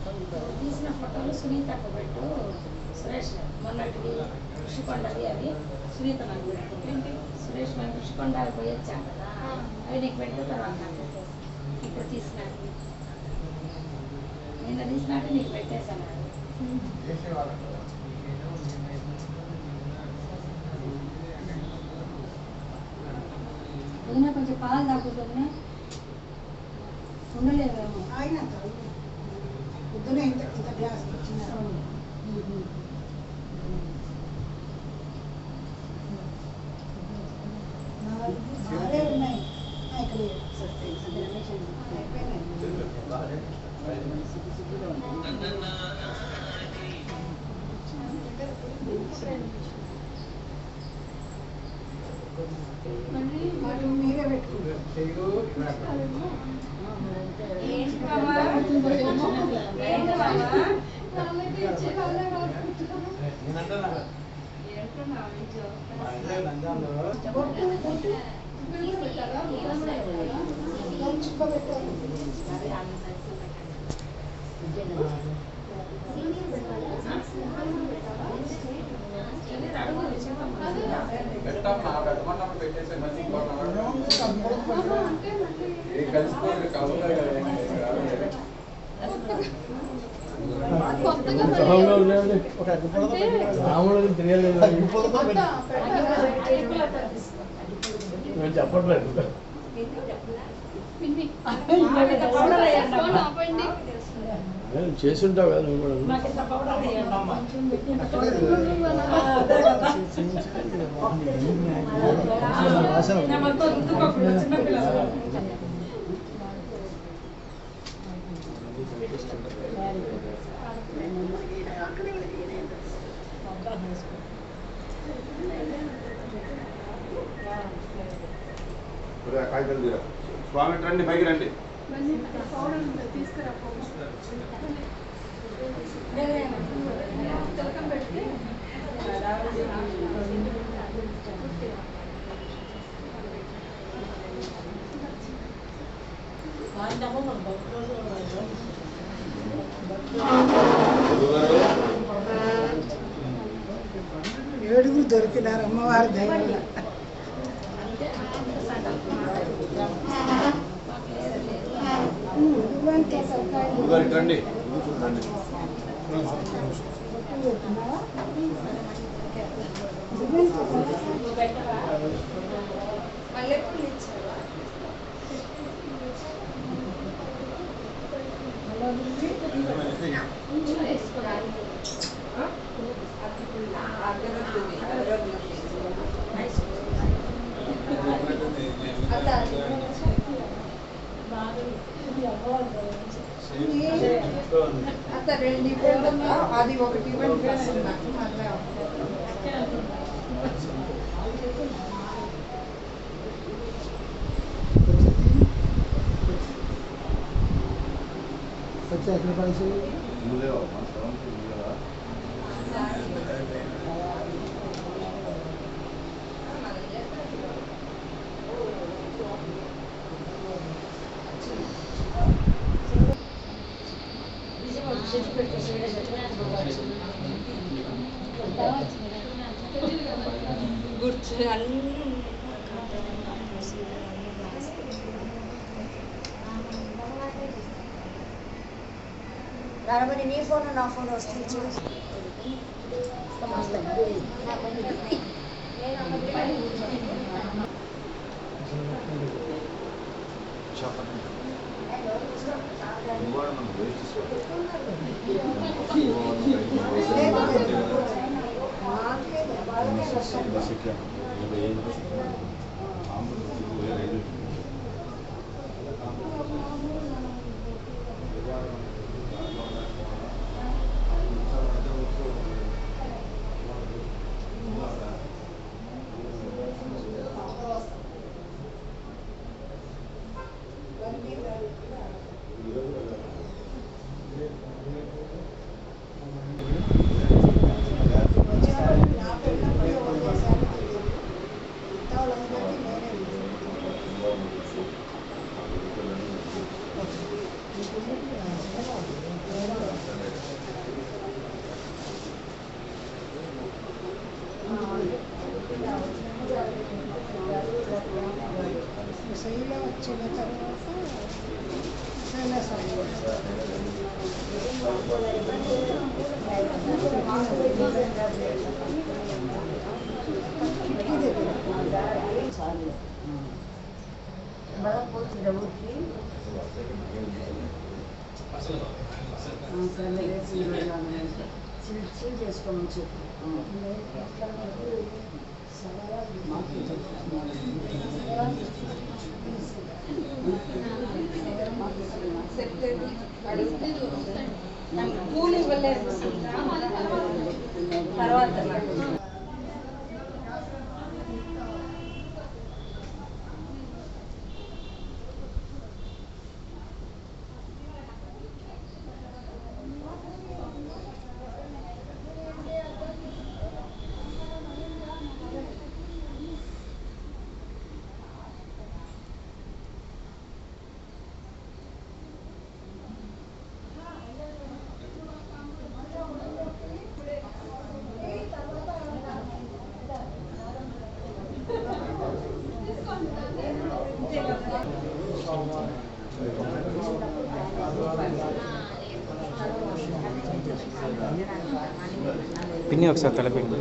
తీసిన ఫోటోలు సునీతకు పెట్టు సురేష్ మొన్నటివి ఋషికొండవి అవి సునీత నాకు పెట్టుకుంటే సురేష్ మేము ఋషికొండ పోయి వచ్చాం కదా అవి నీకు పెట్టిన తర్వాత నాకు ఇప్పుడు తీసినాడు నిన్న తీసినాక నీకు పెట్టేశాను అయినా కొంచెం పాలు తాగుతుందే ఉండలేదేమో ఆయన పొద్దున ఇంత గ్లాస్ ఇచ్చినారు బాగా ఉన్నాయి ఇక్కడ మీరే చెప్పట్లేదు చేస్తుంటావు కదా నువ్వు కూడా స్వామి రండి పైకి రండి ఏడుగురు దొరికినారు అమ్మవారి దయ రండి అది ఒకటి మరి నీ ఫోన్ నా ఫోన్ వస్తుంది చూసి చేసుకోమని చెప్పు. పూలు ఇవ్వలేదు తర్వాత పిన్ని ఒకసారి తలపిండి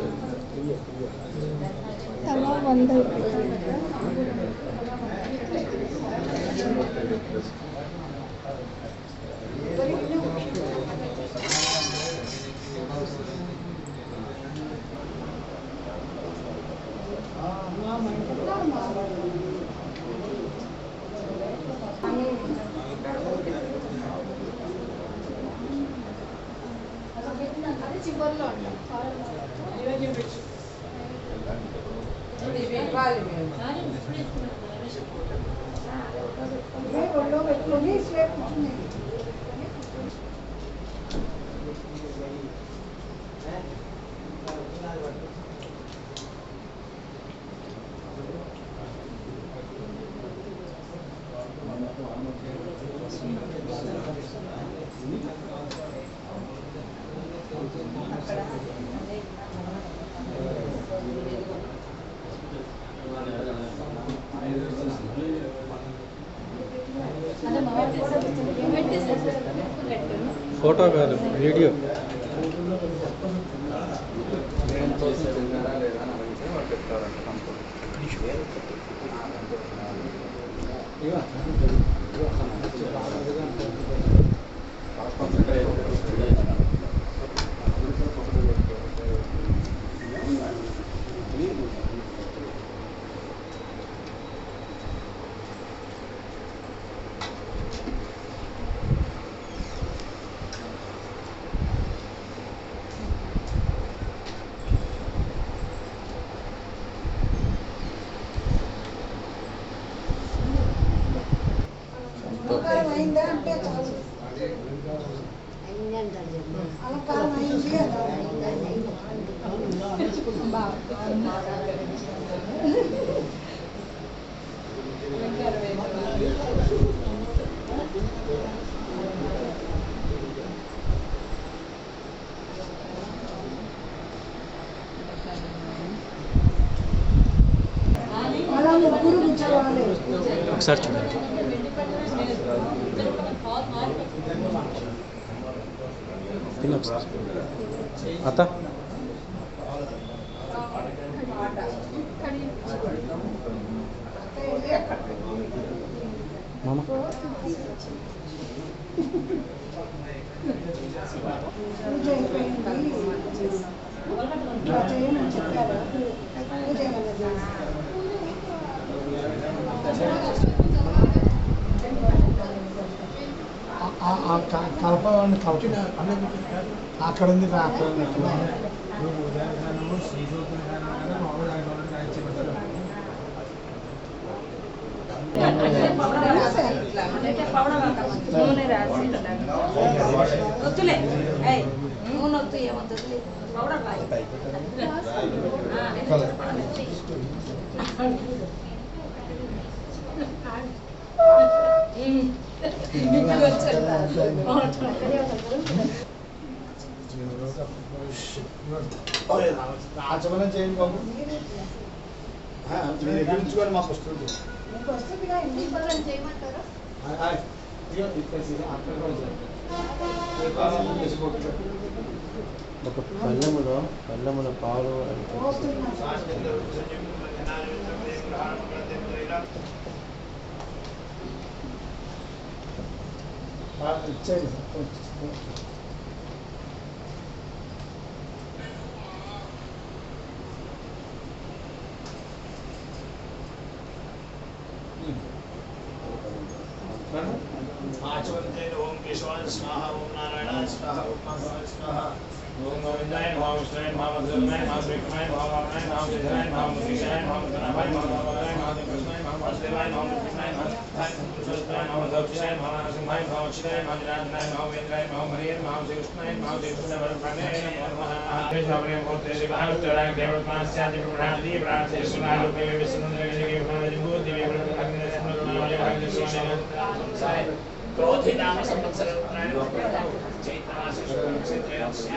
చివరిలో ఒళ్ళో పెట్టుకొని స్లేప్ కూర్చున్నాయి. ఫోటో కాదు వీడియో అలంకారం అయిందా అంటే చాలు. అలంకారం అయింది అలా ముగ్గురు కూర్చోవాలి. ఒకసారి చూడండి పిన్ని ఒకసారి అత్త మామ పూజ అయిపోయింది. ఇట్లా చేయమని చెప్పారు. పూజ ఏమన్నా కలపండి కలప అక్కడ ఉంది అక్కడ నూనె రాసి వద్దులే నూనె వద్దు ఏమొద్దు పౌడర్ రాయి ఆచమనం చేయండి బాబు. మీరు ఎక్కించుకొని మాకు వస్తుంది. మీకు వస్తుందిగా ఇంటికి హాయ్ అక్కడ కూడా ఒక పళ్ళెములో పాలు ఇచ్చేది आचमन्ते ओम केशवाय स्वाहा ओम नारायणाय स्वाहा ओम माधवाय स्वाहा ओम गोविंदाय नमः विष्णुवे नमः मधुसूदनाय नमः श्रीकृष्णाय नमः वामनाय नमः सिद्धाय नमः मुनीशाय नमः मुद्गनाभाय नमः भगवाय नमः कृष्णाय नमः वासुदेवाय नमः कृष्णाय नमः पुरुषोत्तमाय नमः दक्षिणाय नमः नरसिंहाय नमः अक्षिताय नमः निराजनाय नमः वेन्द्राय नमः हरिये नमः श्रीकृष्णाय नमः श्रीकृष्णवरप्रणय नमः देशावरे मोते शिवास्तराय देवतास्यादि प्रणादि प्रार्थये सुनालोके विष्णुन्द्रगणिके भवजगो दिव्य अग्निरत्नगणाय भगवते क्रोधिनाम संवत्सरं चैत्रमासे शुक्लपक्षे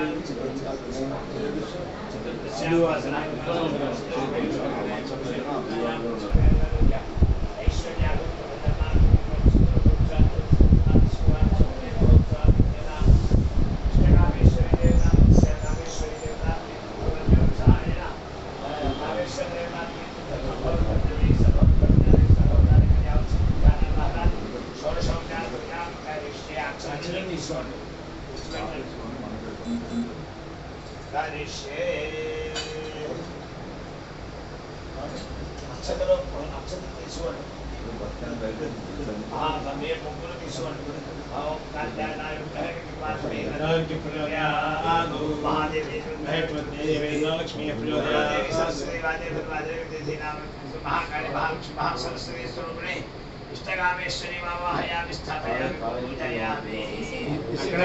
ఇష్టగామేశ్వరి వాహయామి స్థాపయామి పూజయామి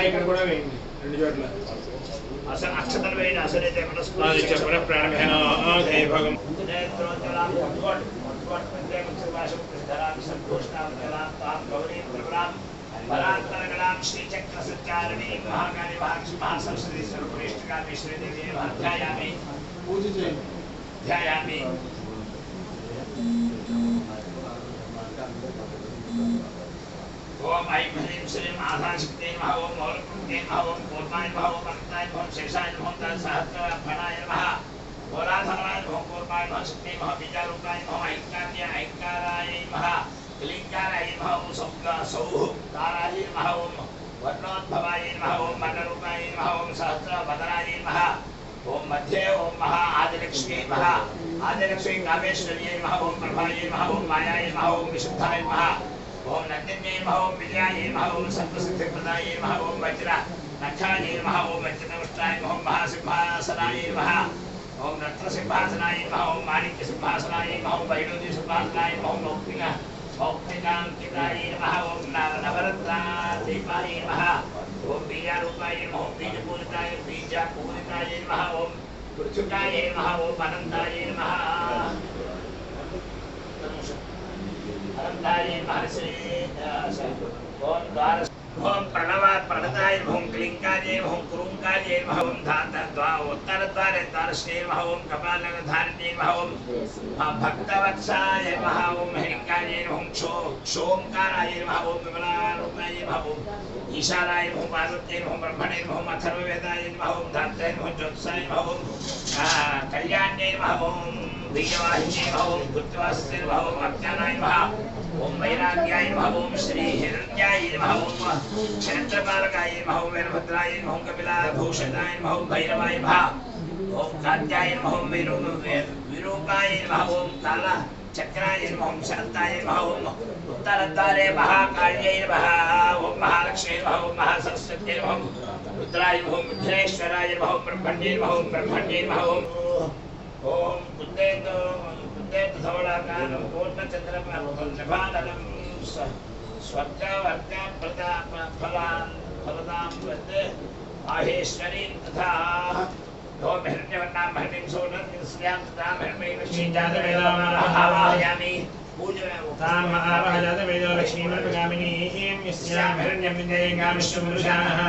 ఇక్కడ కూడా వేయండి రెండు చోట్ల అసలు అక్షతలు వేయండి అసలైతే మన ప్రాణమేన ఆదే భగం నేత్రోజ్వలాం ఉద్వట్ ఉద్వట్ ప్రత్యేక భాషం ధరామి సంతోషాం జలాం తాం గౌరీ త్రిపురాం పరాంతరగణాం శ్రీచక్ర సంచారిణి మహాకాళి మహాలక్ష్మి మహాసరస్వతి సర్వశ్రేష్ఠకామేశ్వరి దేవి ధ్యాయామి పూజ చేయండి ధ్యాయామి ओम ऐं ह्रीं श्रीं आधाशक्ति नमः ओम मौलकृते नमः ओम कूर्माय नमः ओम अनन्ताय नमः ओम शेषाय नमः ओम सहस्रफणाय नमः होराधनाय नमः ओम कूर्माय नमः शक्ति नमः बीजारूपाय नमः ऐंकाराय नमः क्लींकाराय नमः ओम सौताराय नमः ओम वर्णोद्भवाय नमः ओम मंडरूपाय नमः ओम सहस्रवदनाय नमः ओम मध्ये ओम महा आदिलक्ष्मी नमः आदिलक्ष्मी कामेश्वर्यै नमः ओम प्रभायै नमः ओम मायायै नमः ओम विशुद्धाय नमः ओम नंदिन्ये नमः ओम विजयायै नमः ओम सर्वसिद्धिप्रदायै नमः ओम वज्र नक्षायै नमः ओम वज्रनमस्ताय नमः ओम महासिंहासनाय नमः ओम रत्नसिंहासनाय नमः ओम माणिक्यसिंहासनाय नमः ओम वैडूर्यसिंहासनाय नमः ओम मौक्तिकांकिताय नमः ओम नवरत्नादीपाय नमः ओम बीजारूपाय नमः ओम बीजपूरिताय नमः ओम पृथुकाय नमः ओम अनन्ताय नमः ओम प्रणवात् प्रणताय ओम क्लींकाय ओम क्रूंकाय ओम उत्तरद्वारे द्वारश्री ओम कपालधारिणे ओम भक्तवत्साय ओम हिरण्यकाय ओम क्षोंकाराय ओम विमलारूपाय ओम ईशानाय ओम पार्वत्यै ओम ब्रह्मणे ओम अथर्ववेदाय ओम धात्रे ओम ज्योत्साय ओम कल्याण्यै ओम बीजवाहिन्यै ओम भूतवासते ओम अज्ञानाय ओम वैराग्याय नमः ओम श्री हिरण्याय नमः ओम क्षणत्रपालकाय नमः ओम वीरभद्राय नमः ओम कपिलाभूषणाय नमः ओम भैरवाय नमः ओम कात्याय नमः ओम विरूपाय नमः ओम कालचक्राय नमः ओम शान्ताय नमः ओम उत्तरद्वारे महाकाल्यै नमः ओम महालक्ष्मी नमः ओम महासरस्वत्यै नमः ओम रुद्राय नमः ओम विघ्नेश्वराय नमः ओम ब्रह्मण्ये नमः ओम ब्रह्मण्ये नमः ओम कुन्देतो धवलाकालं पूर्णचन्द्रपादलं स्वर्गवर्गप्रदां वन्दे माहेश्वरीं तथा ओम हिरण्यवर्णां हरिणीं सोनं स्यां तथा हिरण्मयीं शीतादवेदामावाहयामि ताम आवाहजात वेदो लक्ष्मीमर्पगामिनीं यस्यां हिरण्यं विद्येगां विष्णुपुरुषाणः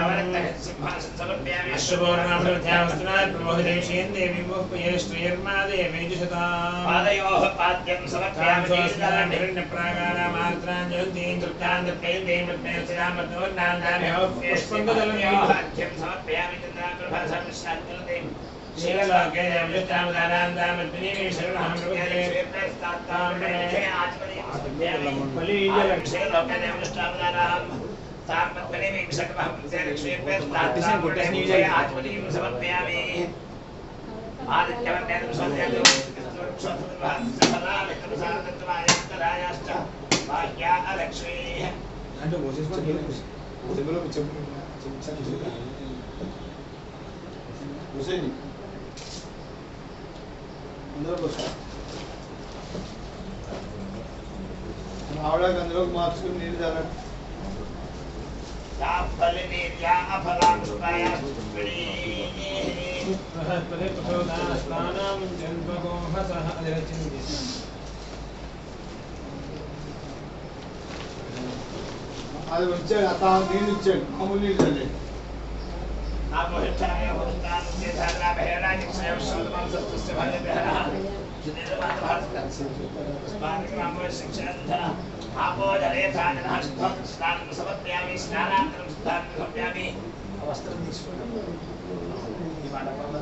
सिंहासन समर्पयामि अश्वपूर्णामृत्यावस्तुनात् प्रमोहदेशीं देवी मुह्येष्टुयर्मा देवीजुषता पादयोः पाद्यं समर्पयामि देवतां हिरण्यप्रागाणामात्राञ्जयन्तीं तृप्तान्तर्पयन्तीं रत्नस्थिरामर्तोन्नान्दाम्योः पुष्पन्दलयोः अर्घ्यं समर्पयामि चन्द्राप्रभासां विश्रान्तलतीं शीललोके देवयुक्तामदानान्दामर्पिणीं शरणं प्रपद्ये श्रीप्रस्तात्तां प्रणये आचमनीं समर्पयामि शीललोके देवयुक्तामदानां ताम्पर्पिणीं शरणं प्रपद्ये श्रीप्रस्तात्तां प्रणये आचमनीं समर्पयामि आदित्यवर्णेन स्वस्यादो सफलामित्रसारदत्तमायस्तरायाश्च भाग्या लक्ष्मी అంటే చెంబులో కూర్చోండి అందరూ కూర్చో ఆవిడకి అందులోకి మార్చుకుని నీళ్ళు తాగండి तापलिनीर्या अफलांशुताया అది వచ్చాడు అత నీళ్ళు ఇచ్చాడు మామూలు నీళ్ళు చల్లండి आपोहिताय होतान के धारा बहराज स्वयं शोधमान सत्य भाले बहरा जिनेरवाद भारत स्पार्क नामो शिक्षांधा आपो जले थान हस्तम स्नान समर्पयामि स्नानानंतरं स्नानं समर्पयामि वस्त्रं తీసుకున్నాను ఈ మాట వల్ల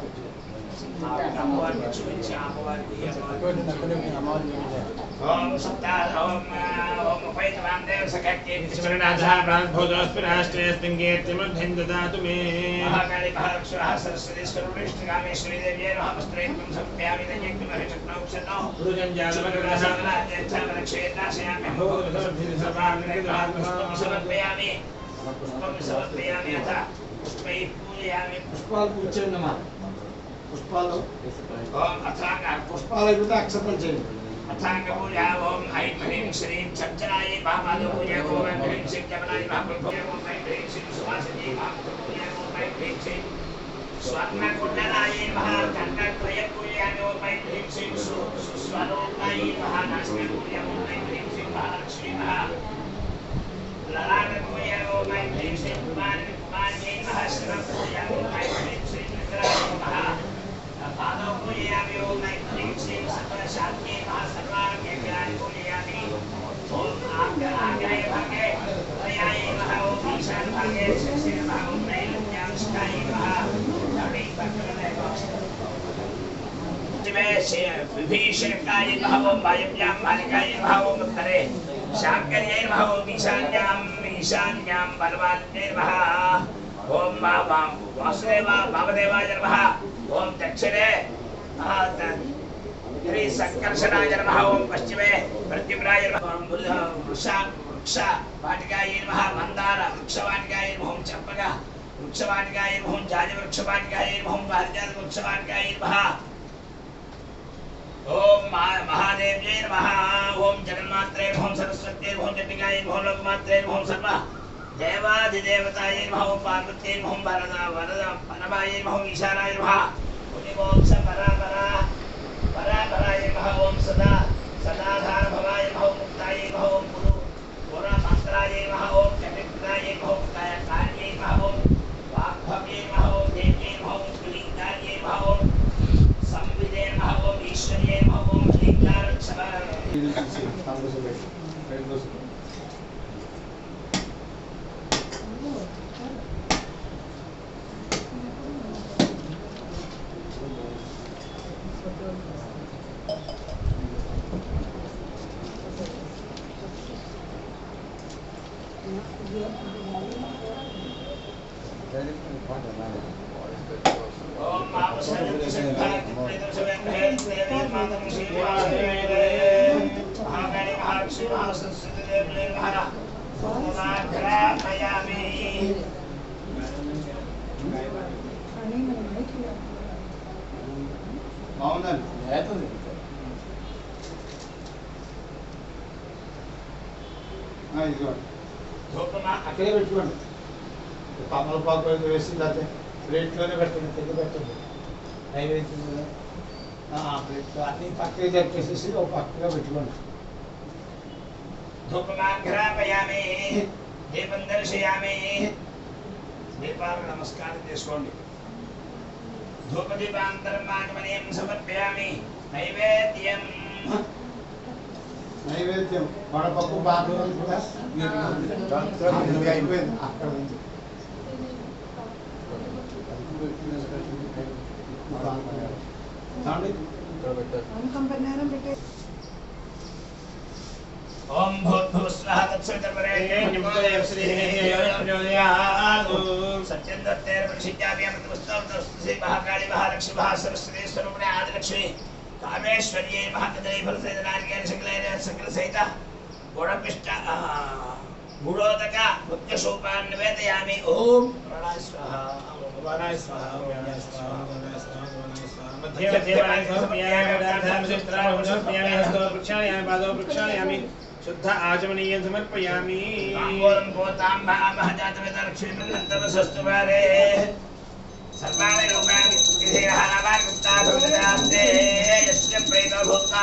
అమ్మవారికి చూపించి అమ్మవారికి ఓం సప్తాహ ఓం ఉపైతవాన్ దేవ సఖత్యే విస్మరణాధా ప్రాణభోజోస్మిరాష్ట్రేస్మిన్ కీర్తిముద్ధం దదాతు మే महाकाली महालक्ष्मी सरस्वती सर्वविष्णुगामेश्वरी देवी नमस्त्रैकं समर्पयामि नयज्ञमहिषक्नौक्षणौ गुरुजनजालमग्रहसामलक्षेत्राशयामि समर्पयामि पुष्पं समर्पयामि अथ पुष्पैः पूजयामि పుష్పాలు కూర్చోండి అమ్మా పుష్పాలు ओम अथांग పుష్పాలు అయిపోతే అక్షతలు చేయండి अथांग पूजा ओम ऐं ह्रीं श्रीं चञ्चलायै महामाधव पूजा ओम ऐं ह्रीं श्रीं जमनाय महाप्रभुजे ओम ऐं ह्रीं श्रीं सुवासिनी महाप्रभुजे ओम ऐं ह्रीं श्रीं स्वर्णकुण्डलायै महाकण्ठत्रय पूजयामि ओम ऐं ह्रीं श्रीं सुस्वरूपायै महानास्मै पूजा ओम ऐं ह्रीं श्रीं महालक्ष्मी महा ललाट पूजा ओम ऐं ह्रीं श्रीं कुमार्यै महाशिवं पूजा ओम ऐं ह्रीं श्रीं रुद्राय महा पादौ पूजयामि ओम ऐं ह्रीं श्रीं सर्वशान्त्यै महासर्वाङ्गैर्याय पूजयामि ओम आग्राय भागे हृदयाय नमः ओम ईशान भागे शिरसि नमः ओम नैऋत्याङ्गस्ताय नमः धरणि पक्रमे विभीषणकाय नमः ओम वायव्यां मालिकाय नमः ओम उत्तरे शाङ्कर्यै नमः ओम ईशान्यां बलवान्यै नमः ओम वासुदेवाय नमः ओम दक्षिणे श्री संकर्षणाय नमः ओम पश्चिमे प्रद्युम्नाय नमः ओम वृक्ष वाटिकायै नमः मंदार वृक्षवाटिकायै नमः ओम चंपक वृक्षवाटिकायै नमः ओम जाज वृक्षवाटिकायै नमः ओम पारिजात वृक्षवाटिकायै नमः ओम महादेव्यै नमः ओम जगन्मात्रे नमः ओम सरस्वत्यै नमः ओम जटिकायै नमः ओम लोकमात्रे नमः ओम सर्व देवाधिदेवतायै नमः ओम पार्वत्यै नमः ओम वरदायै नमः ओम ईशानाय नमः मोक्ष परापराय नमः ओम सदाधार भवाय नमः ओम मुक्ताय नमः ओम गुरु मंत्राय नमः ओम चतुर्दाय नमः ओम कायाय नमः ओम वाग्भव्ये नमः ओम देव्ये नमः ओम कुलिङ्गायै नमः ओम संविदे नमः ओम ईश्वर्ये नमः ओम लिङ्गारक्षः ओम महाकाली महालक्ष्मी महासरस्वती देवी नमः सोमनाग्रापयामि బాగుందండి ఇదిగోండి धूपमा అక్కడే పెట్టుకోండి తమలపాకు వేసి లేకపోతే ప్లేట్లోనే పెట్టండి కింద పెట్టండి నైవేద్యం ప్లేట్లో అన్ని పక్కకి జరిపేసేసి ఒక పక్కగా పెట్టుకోండి ధూపమాఘ్రాపయామి దీపం దర్శయామి దీపాలు నమస్కారం చేసుకోండి ధూపదీపాంతర్మాగమనీయం సమర్పయామి నైవేద్యం నైవేద్యం వడపప్పు బాగా అయిపోయింది అక్కడ నుంచి కంపెనీ పెట్టే ఓం భూర్భువస్వః తత్సవితుర్వరేణ్యం భర్గో దేవస్య సత్యం దత్తేర్వృషిత్యామి అమృతమస్తౌ మహాకాళి మహాలక్ష్మి మహాసరస్వతి స్వరూపిణి ఆదిలక్ష్మి కామేశ్వర్యై మహాకదై ఫలసహిత నారికేళ సకల సహిత గుణపిష్ట గుణోదక ముఖ్యశోపాన్ నివేదయామి ఓం ప్రాణాయ స్వాహ భగవానాయ స్వాహ భగవానాయ స్వాహ భగవానాయ స్వాహ భగవానాయ స్వాహ మధ్య దేవాయ సమర్పయామి వేదాంతం చిత్రాం సమర్పయామి హస్తో ప్రక్షాళయామి పాదో ప్రక్షాళయామి शुद्ध आचमनीयं समर्पयामि ताम्बूलं पोताम्बा महजातवेदलक्ष्मीमन्तवसस्तु वारे सर्वाणि लोकानि विधेयहारावार्गुप्ताभवदान्ते यस्य प्रेतो भूत्वा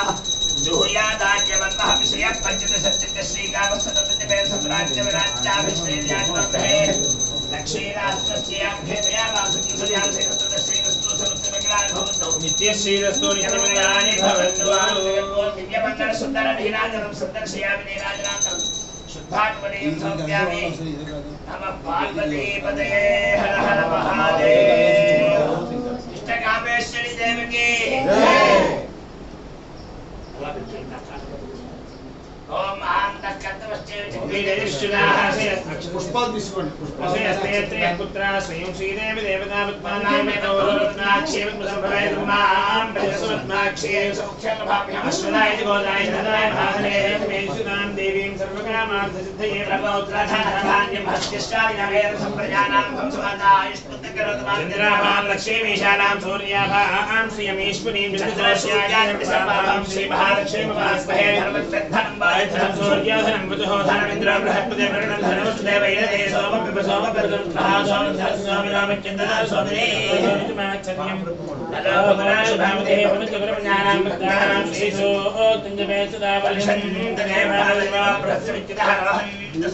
जुहुयादाज्यवन्नः विषयः पञ्चदशत्यस्य श्रीकामस्तदतिपेसम्राज्यविराज्याभिश्रेयात्मभे लक्ष्मीराष्ट्रस्याभ्येतयामासुखसुर्यासेकस्तदश्रीरस्तु समस्तमङ्गलानि नित्यश्रीरस्तु नित्यमङ्गलानि भवन्तु दिव्यमङ्गलसुन्दरनीराजनं सन्दर्शयामि नीराजनान्तरं शुद्धात्मनीं समर्पयामि नमः पार्वतीपतये हर हर महादेव इष्टकामेश्वरी देवी की ओम పుష్పాలు తీసుకోండి धर्मेन्द्र बृहस्पति वरुण धनुष्देव यदे सोम पिबसोम परदं प्रहासोम धर्मस्वामी रामचन्द्र स्वामी माचर्यं नलोकना शुभामते पुनश्चक्रमज्ञानां भक्तानां श्रीसो तुञ्जमे सदा वलशन्तने महादेवा प्रसविच्चितहरहं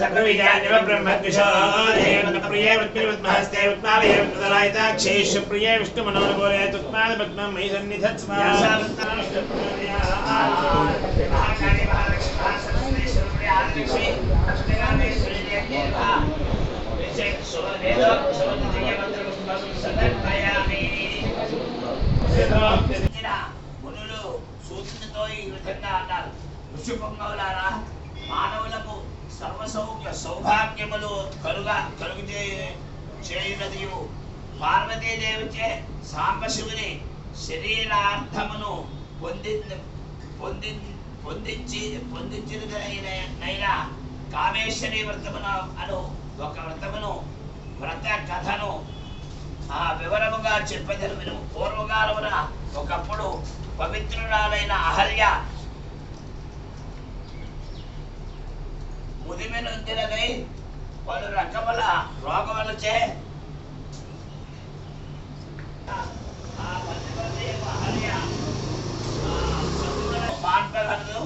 सर्वविद्यादेव ब्रह्मद्विषो देवप्रिये वत्पिवत्महस्ते उत्मालये वत्तलायताक्षेष प्रिये विष्णुमनोरगोरे तुत्माल पद्मं मयि सन्निधत्स्वा महाकाली महालक्ष्मी आदिलक्ष्मी अष्टकामेश्वरी देवी विशेष वेद समन्वय मंत्र समर्पयामि మునులు సూచనతో ఈ విధంగా అన్నారు ఋషి పొంగవులారా మానవులకు సౌభాగ్యములు కలుగు చేయునదియు పార్వతీదేవిచే సాంబశివుని శరీరార్థమును పొందించినదైనా కామేశ్వరి వ్రతమును అను ఒక వ్రత కథను ఆ వివరముగా చెప్పదను విను. పూర్వకాలమున ఒకప్పుడు పవిత్రురాలైన అహల్య ముదిమి నొందినదై పలు రకముల రోగములచే మాట్లాడదు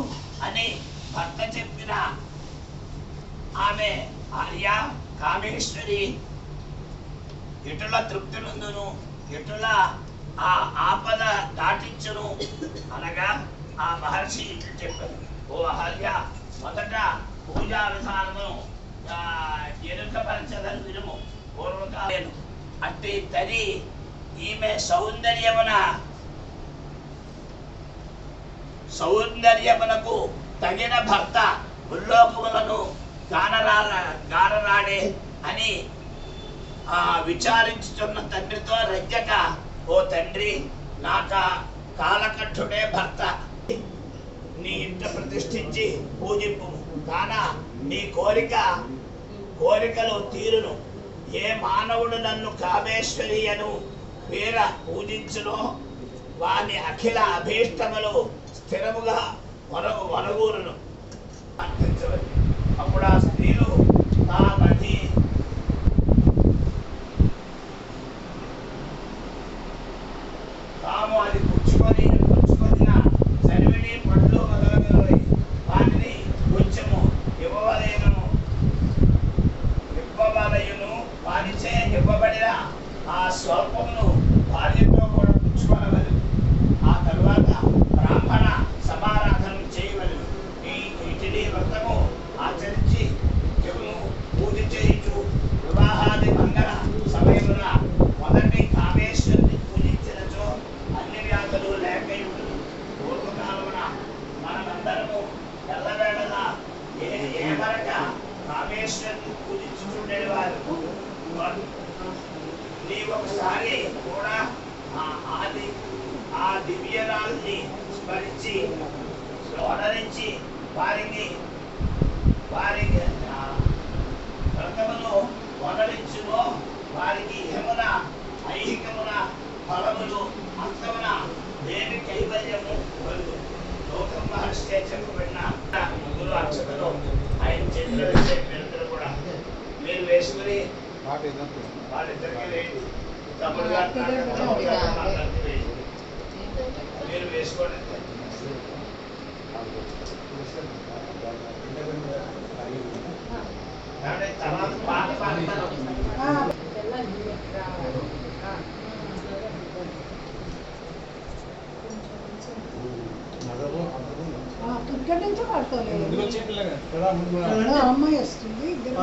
అని భర్త చెప్పిన ఆమె ఆర్య కామేశ్వరి ఎటుల తృప్తి నందును ఎటుల ఆ ఆపద దాటించును అనగా ఆ మహర్షి చెప్పారు. ఓ అహల్య, మొదట పూజా విధానమును ఎరుకపరచదని వినుము. పూర్వకాలను అట్టి తరి ఈమె సౌందర్యమునకు తగిన భర్త ఉల్లోకములను గానరాడే అని విచారించుతున్న తండ్రితో రజ్జక, ఓ తండ్రి, నాక కాలకంఠుడే భర్త, నీ ఇంట ప్రతిష్ఠించి పూజింపు. కాన నీ కోరికలు తీరును. ఏ మానవుడు నన్ను కామేశ్వరి అను పేర పూజించునో వాని అఖిల అభీష్టములు స్థిరముగా వనగూరును. అప్పుడు ఆ స్త్రీలు తాము అది పుచ్చుకొనిన సరివిడి పళ్ళు మొదలగునవి వాటిని కొంచెము ఆ స్వల్పమును భార్యతో కూడా పుచ్చుకొనవలెను. ఆ తరువాత బ్రాహ్మణ సమారాధన చేయవలెను. వీటిని వ్రతము ఆచరించి నిత్యము పూజ చేయించు వివాహాది మంగళ సమయమున మొదటి కామేశ్వరుని పూజించినచో అన్ని వ్యాధులు లేకయుండు. పూర్వకాలమున మనమందరము ఎల్లవేళలా ఏమనక కామేశ్వరుని పూజించుచుండేవారు. నీ ఒకసారి కూడా ఆ దివ్యరాల్ని స్మరించి ఓడరించి వారికి వ్రతమును వదలించునో వారికి ఇహమున ఐహికమున ఫలములు అంతమున దేవి కైవల్యము కలుగు. గౌతమ మహర్షి చెప్పబడిన ముగ్గురు అర్చకులు ఆయన చేతిలో వేసే పేరుతో కూడా మీరు వేసుకుని వాళ్ళిద్దరికి వేయండి. తమ్ముడు గారు వేయండి. మీరు వేసుకోండి. తర్వాత పాట పాడతారు. ఇక్కడి నుంచే పడుకోలేదు. అమ్మాయి వస్తుంది ఇద్దరు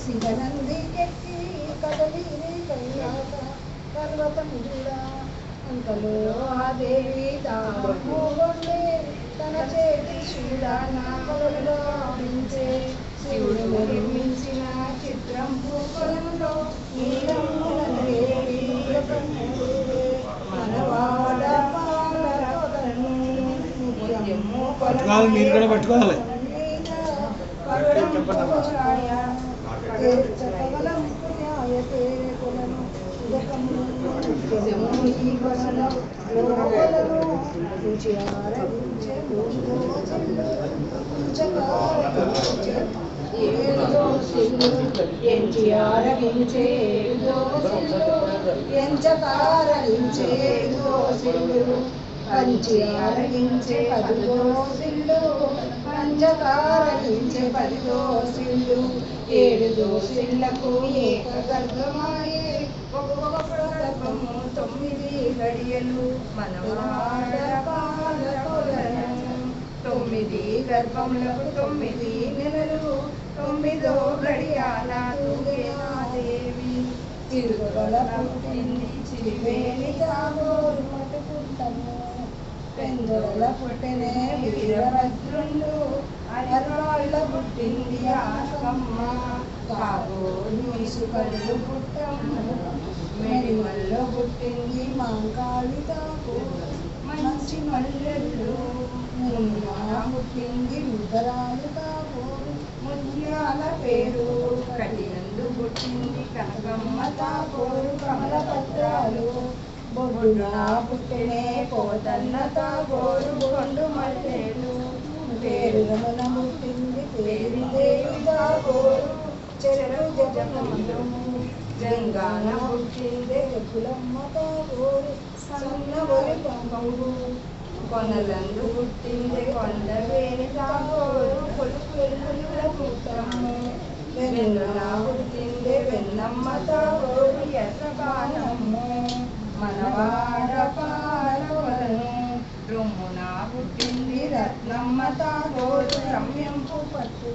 శివనందికెక్కి కదలి కైలాస పర్వతం చూడా అంతలో ఆ దేవి తాముండే తన చేతి చూడాన కొలలో ఆడించే శివుడు నిర్మించిన చిత్రం భూకొలంలో నీలమ్ములనేవి మనవాడ పాలకొలను ముత్యము కొలను పట్టుకోవాలి. పంచి ఆరగించే పదిదోసిల్లు పంచకారగించే పదిదోసిల్లు 7 దోసిళ్లకు ఏక గర్భమాయే ఒక్కొక్క గర్భము 9 గడియలు మనవాడ పాలకొలను 9 గర్భములకు 9 నెలలు 9వ గడియాల దేవి తిరుగుల పుట్టింది చిలివేలి తాగోరు మటుకుంటము పెందొరల పుట్టినే వీరభద్రుండు అరవాళ్ళ పుట్టింది ఆకమ్మ కాగోలు ఇసుకళ్ళు పుట్టమ్మ మెడిమల్లో పుట్టింది మాంకాళి తాకు మంచి మల్లెళ్ళు మున్నా పుట్టింది రుద్రాలు తాకు ముత్యాల పేరు కటినందు పుట్టింది కనకమ్మ తాకోరు కమల పత్రాలు బొడ్డున పుట్టినే పోతన్న తాగోరు బొండు మల్లెలు పేరుగమన పుట్టింది పేరు దేవి తాగోరు చెరలు జగమందము జంగాన పుట్టింది కులమ్మ తాగోరు సన్నవరి పంపము కొనలందు పుట్టింది కొండవేణి తాగోరు కొలుకుల పుట్టము వెన్నున పుట్టింది వెన్నమ్మ తాగోరు ఎర్రబాణమ్ము మనవాడ పాలకొలను రొమ్మున పుట్టింది రత్నమ్మ తాగోరు రమ్యంపు పట్టు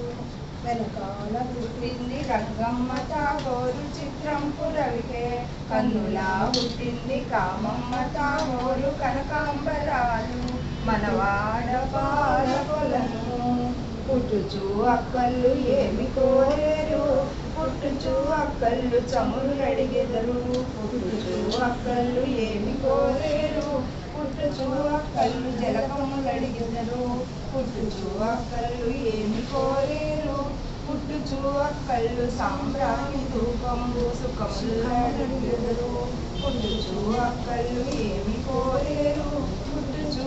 వెనకాల పుట్టింది రగ్గమ్మ తాగోరు చిత్రంపు రవికే కన్నులా పుట్టింది కామమ్మ తాగోరు కనకాంబరాలు మనవాడ పాలకొలను పుట్టుచు అక్కళ్ళు ఏమి కోరేరు పుట్టుచు అక్కళ్ళు చమురు అడిగెదరు పుట్టుచు అక్కళ్ళు ఏమి కోరేరు పుట్టుచు అక్కళ్ళు జలకములు అడిగెదరు పుట్టుచు అక్కళ్ళు ఏమి కోరేరు పుట్టుచు అక్కళ్ళు సాంబ్రాణి ధూపంబు సుఖములు అడిగెదరు పుట్టుచు అక్కళ్ళు ఏమి కోరేరు పుట్టుచు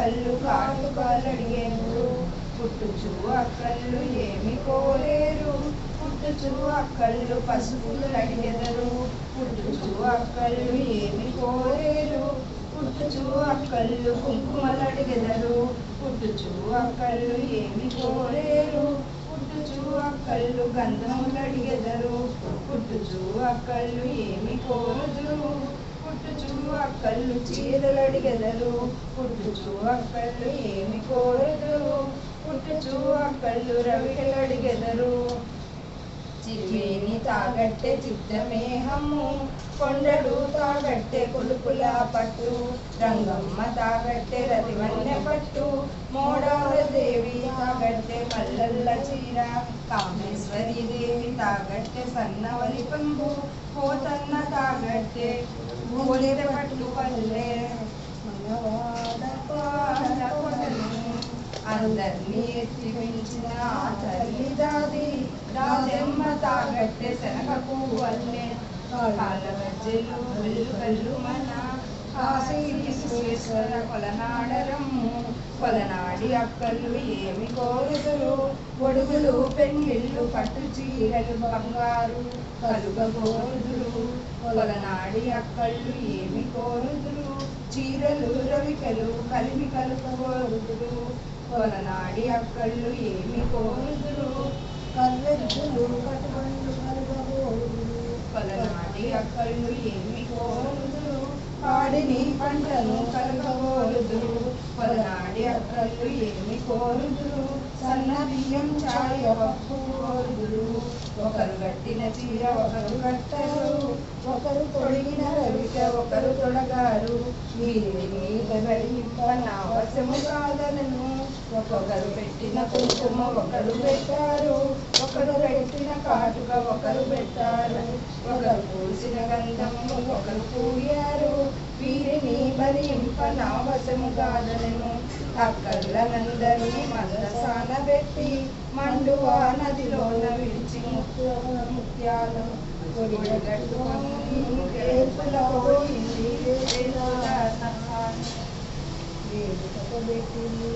అక్కళ్ళు కాటుకాలడిగేరు పుట్టుచు అక్కళ్ళు ఏమి కోరేరు పుట్టుచు అక్కళ్ళు పసుపులు అడిగెదరు పుట్టుచు అక్కళ్ళు ఏమి కోరేరు పుట్టుచు అక్కళ్ళు కుంకుమలు అడిగెదరు పుట్టుచు అక్కళ్ళు ఏమి కోరేరు పుట్టుచు అక్కళ్ళు గంధములు అడిగెదరు పుట్టుచు అక్కళ్ళు ఏమి కోరుదురు పుట్టుచు అక్కళ్ళు చీరలు అడిగెదరు పుట్టుచు అక్కళ్ళు ఏమి కోరుదురు పుట్టుచు అక్కళ్ళు రవికలు అడిగెదరు చిరివేని తాగట్టె చిత్రమేహము కొండడు తాగట్టె కొలుపుల పట్టు రంగమ్మ తాగట్టె రతివన్నె పట్టు మోడాల దేవి తాగట్టె మల్లల్ల చీర కామేశ్వరి దేవి తాగట్టె సన్నవలి పంబు పోతన్న తాగట్టె మూలె పట్టు పల్లె మనవాడ పాడ కొడలు అందరినీ ఎత్తి పెంచిన తల్లి దాది రాజమ్మ తాగట్టె శనగ పువ్వల్లే కాళ్ళ గజ్జెలు కళ్ళు కళ్ళు మన కాశీ విశ్వేశ్వర కొలనాడరమ్ము కొలనాడి అక్కలు ఏమి కోరుదురు ఒడుగులు పెళ్ళిళ్ళు పట్టు చీరలు బంగారు కలుగ కోరుదురు కొలనాడి అక్కళ్ళు ఏమి కోరుదురు చీరలు రవికలు కలిమి కలుగ కోరుదురు కొలనాడి అక్కళ్ళు ఏమి కోరుదురు కర్రెద్దులు కటుబండ్లు కలుగబోదురు కొలనాడి అక్కళ్ళు ఏమి కోరుదురు పాడిని పంటను కలుగబోదురు కొలనాడి అక్కళ్ళు ఏమి కోరుదురు సన్న బియ్యం చాయ పప్పు కోరుదురు ఒకరు కట్టిన చీర ఒకరు కట్టరు ఒకరు తొడిగిన రవిక ఒకరు తొడగారు వీరి మీద బలింప నా వశము కాదనను ఒకరు పెట్టిన కుంకుమ ఒకరు పెట్టారు ఒకరు పెట్టిన కాటుక ఒకరు పెట్టారు ఒకరు పూసిన గంధము ఒకరు పూయారు వీరిని భరింప నా వశము కాదనను అక్కళ్ళనందరినీ మందసాన పెట్టి మండువా నదిలోన విడిచి ముత్యాలు కొడిగట్టుకొని వేపులో పోయింది వేడుకతో పెట్టింది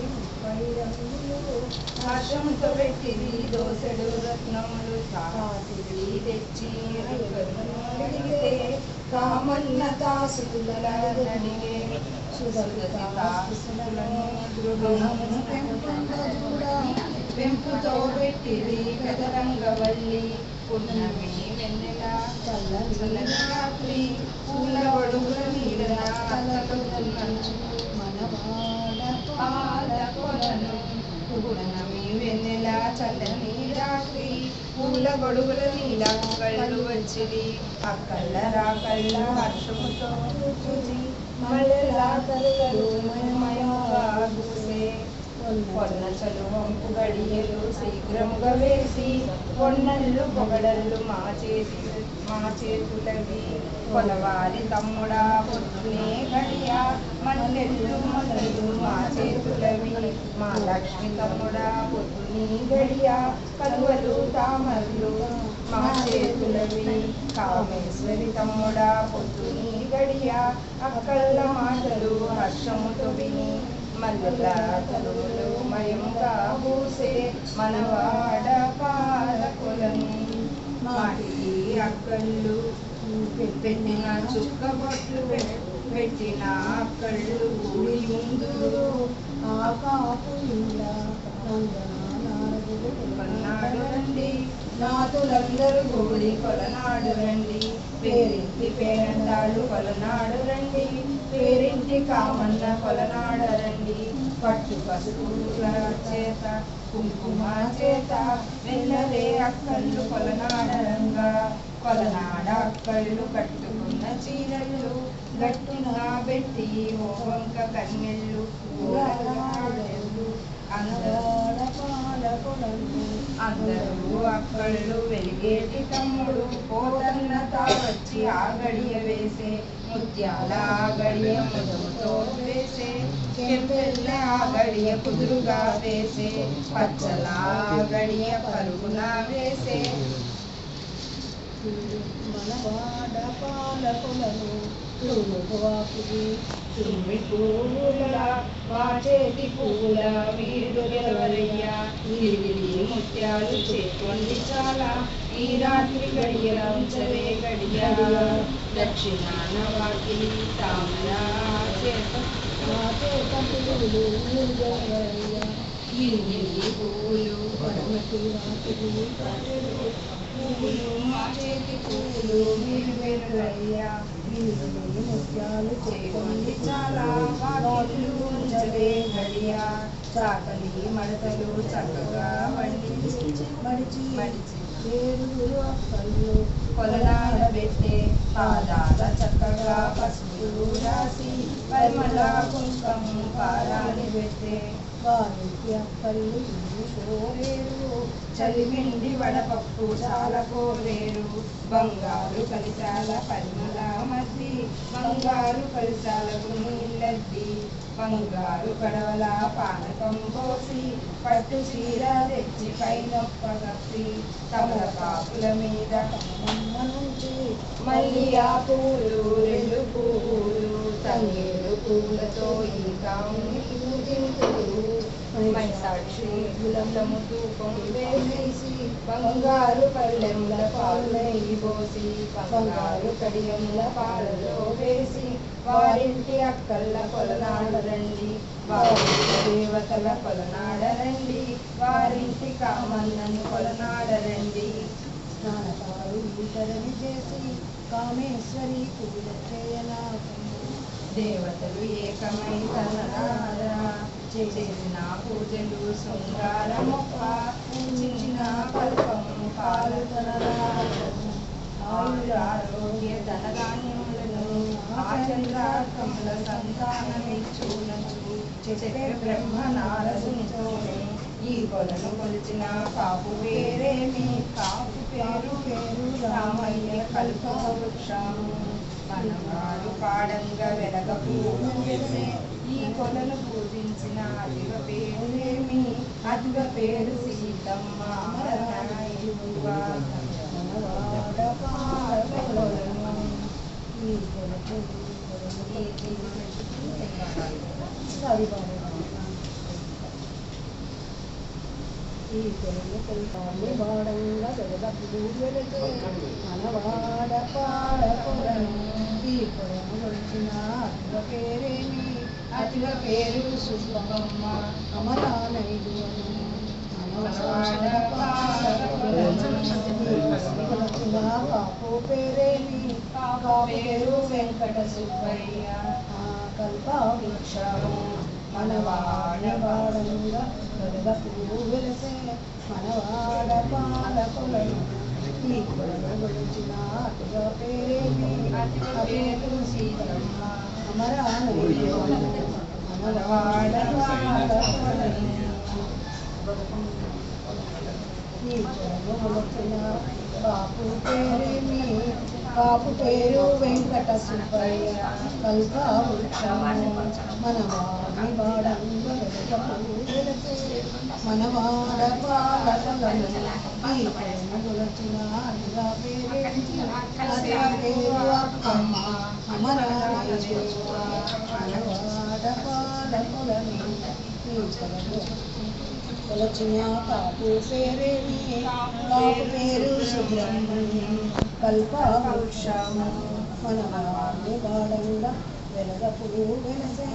ఆశ్రమంతో పెట్టింది దోసెడు రత్నములు తాసిది తెచ్చి అడిగితే కామన్న తాసుకులడిగే పెంపుతో పెట్టిది పెదరంగవల్లి పున్నమి వెన్నెల చల్లని రాత్రి పూల ఒడుగుల నీడన మనవాడ పాలకొలను పున్నమి వెన్నెల చల్లని రాత్రి పూల గొడుగుల నీడ కళ్ళు వచ్చిది అక్కళ్ళ రాకళ్ళ హర్షముతో చూచి మళ్ళెలా తరుగలు మయమయముగా కూసే కొన్న చలువంపు గడియలు శీఘ్రముగా వేసి కొన్నళ్ళు పొగడళ్ళు మా చేతులవి కొలవారి తమ్ముడా పొద్దునే గడియ మల్లెళ్ళు మొదలు మా చేతులవి మా లక్ష్మి తమ్ముడా పొద్దుని గడియ కలువలు తామర్లు మా చేతులవి కామేశ్వరి తమ్ముడా పొద్దుని గడియ అక్కళ్ళ మాటలు హర్షముతో విని మల్లెల తలువులు మయముగా పూసే మనవాడ పాలకొలను మాటికి అక్కళ్ళు పెట్టిన చుక్క బొట్లు పెట్టిన అక్కళ్ళు ఊడి ముందురు ఆ కాపు కొలనాడు రండి నాతులందరూ గూడి కొలనాడు రండి పేరింటి పేరంటాళ్ళు కొలనాడు రండి పేరింటి కామన్న కొలనాడ రండి పట్టు పసుపుల చేత కుంకుమ చేత వెళ్ళలే అక్కళ్ళు కొలనాడ రంగా కొలనాడ అక్కళ్ళు కట్టుకున్న చీరలు గట్టుగా పెట్టి ఓవంక కన్నెళ్ళు అందరూ అక్కళ్ళు వెలిగేటి తమ్ముడు పోతన్న తావచ్చి ఆ గడియ వేసే ముత్యాల ఆ గడియ ముదుముతో వేసే కెంపెల్ల ఆ గడియ కుదురుగా వేసే పచ్చల ఆ గడియ పరుగున వేసే మనవాడ పాలకులను తూర్పు వాపుది తుమ్మి పూల వాచేతి పూల వీడు గెలవరయ్యా విరివిరి ముత్యాలు చేకొండి చాలా ఈ రాత్రి గడియలంచవే గడియ దక్షిణాన వాకిలి తామర చేత పూలు గిరిగిరి పూలు పడమటి వాకిలి పూలు మా చేతి పూలు మీరు వెరులయ్యా వీరులు ముత్యాలు చేకొండి చాలా వాకిలు ఉంచవే గడియ చాకలి మడతలు చక్కగా మడిచి వేరు అక్కలు కొలనాడ పెట్టే పాదాల చక్కగా పసుపులు రాసి పరిమళ కుంకం పారాని పెట్టే వారికి అక్కలు కోరేరు చలిమిండి వడపప్పు చాలా కోరేరు బంగారు కలిశాల పరిమళ మధ్య బంగారు కలిశాలకు నీళ్ళద్ది బంగారు కడవల పానకం పోసి పట్టు చీర తెచ్చి పైనొప్పగప్పి తమలపాకుల మీద నుంచి మళ్ళీ ఆ పూలు రెండు పూలు తంగేడు పూలతో ఇంకా పూజింతులు మైసాక్షి గులము తూపం వేసి బంగారు పళ్ళెముల పాలు నెయ్యి పోసి బంగారు కడియముల పాలలో వేసి వారింటి అక్కల్ల కొలనాడరండి వారింటి దేవతల కొలనాడరండి వారింటి కామన్నను కొలనాడరండి స్నానపాలు ఈతరని చేసి కామేశ్వరి పూజ చేయనాకండి దేవతలు ఏకమై తనరారా చేసిన పూజలు శృంగారమొక్క చిన్న కల్పము ఆయురారోగ్య ధనధాన్యములను ఆచంద్రాకముల సంతానమిచ్చునచు చెప్పే బ్రహ్మ నారదునితోనే ఈ కొలను కొలిచిన కాపు పేరేమి కాపు పేరు రామయ్య కల్ప వృక్షము మనవారు పాడంగా వెలగ పూసే ఈ కొలను పూజించిన అదివ పేరేమి అదివ పేరు సీతమ్మ అమరనాయుడుగా మనవాడ పాడలను ఈ కొలకు ఈ కొలను కొల్పాలి వాడంగా వెలగ పూజలతో మనవాడ పాడలను ఈ కొలను కొలిచిన అదివ పేరేమి అదివ పేరు సుబ్బమ్మ అమరానైదు మనవాడ కొలిచిన కాపు పేరేమి కాపు పేరు వెంకట సుబ్బయ్య కల్ప వృక్షము మనవాడ వాడంగా వెలగ పూవెలసే మనవాడ పాలకులను ఈ కొలను కొలిచిన అదివ పేరేమి అదివ పేరు సీతమ్మ అమరానైదు మనవాడ పాలకులను ఈ కొలను కొలిచిన కాపు పేరేమి కాపు పేరు వెంకట సుబ్బయ్య కల్ప వృక్షము మనవాడి వాడంగా వెలగ పూవెలసే మనవాడ పాలకులను ఈ కొలను కొలిచిన అదివ పేరేమి అదివ పేరు అక్కమ్మ అమరానైదు మనవాడ పాలకులను ఈ కొలను కొలిచిన కాపు పేరేమి కాపు పేరు సుబ్రహ్మణ్యం కల్ప వృక్షము మనవాడి వాడంగా వెలగ పూవెలసే